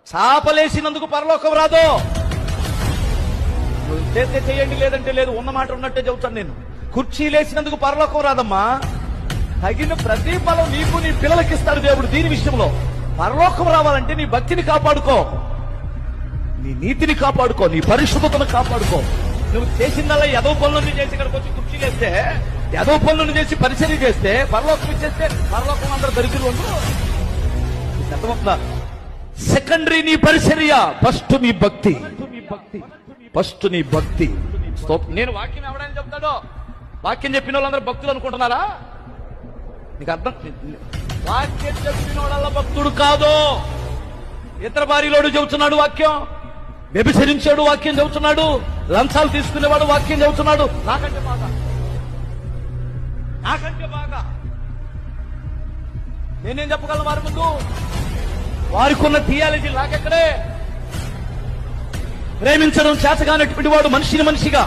చాపలేసినందుకు పరలోకం రాదు. చేస్తే చేయండి, లేదంటే లేదు. ఉన్నమాట ఉన్నట్టే చెబుతాను నేను. కుర్చీలేసినందుకు పరలోకం రాదమ్మా. తగిన ప్రతిఫలం నీకు నీ పిల్లలకి ఇస్తాడు దేవుడు. దీని విషయంలో పరలోకం రావాలంటే నీ భక్తిని కాపాడుకో, నీ నీతిని కాపాడుకో, నీ పరిశుద్ధతను కాపాడుకో. నువ్వు చేసిందల్లా ఎదో పనులను చేసి ఇక్కడికి వచ్చి కుర్చీలేస్తే, ఎదో పనులను చేసి పరిచర్య చేస్తే పరలోకం ఇచ్చేస్తే పరలోకం అందరూ దరిద్రులు ఉండరు. సెకండరీ నీ పరిచర్య, ఫస్ట్ నీ భక్తి, ఫస్ట్ నీ భక్తి. నేను వాక్యం ఎవడని చెప్తాడో, వాక్యం చెప్పిన వాళ్ళందరూ భక్తులు అనుకుంటున్నారా? నీకు అర్థం? వాక్యం చెప్పిన వాళ్ళ భక్తుడు కాదు. ఇతర భార్యలోడు చెబుతున్నాడు వాక్యం, వ్యభిచరించాడు వాక్యం చెబుతున్నాడు, లంచాలు తీసుకునేవాడు వాక్యం చెబుతున్నాడు. నాకంటే బాగా, నాకంటే బాగా నేనేం చెప్పగలను వారి ముందు? వారికి ఉన్న థియాలజీ నాకెక్కడే. ప్రేమించడం చేతగానటువంటి వాడు మనిషిని మనిషిగా,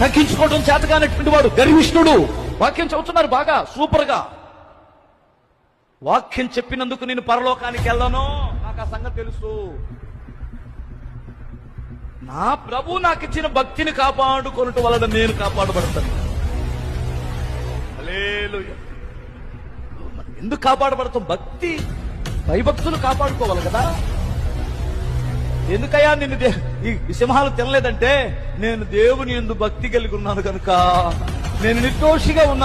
తగ్గించుకోవడం చేతగానటువంటి వాడు గర్విష్ఠుడు. వాక్యం చెబుతున్నారు బాగా, సూపర్ గా. వాక్యం చెప్పినందుకు నేను పరలోకానికి వెళ్ళను, నాకు ఆ సంగతి తెలుసు. నా ప్రభు నాకు ఇచ్చిన భక్తిని కాపాడుకోవటం వలన నేను కాపాడబడతాను. హల్లెలూయా. ఎందుకు కాపాడబడతాం? భక్తి, భయభక్తులు కాపాడుకోవాలి కదా. ఎందుకయ్యా నిన్ను ఈ సింహాలు తినలేదంటే, నేను దేవుని యందు భక్తి కలిగి ఉన్నాను కనుక, నేను నిర్దోషిగా ఉన్నాను.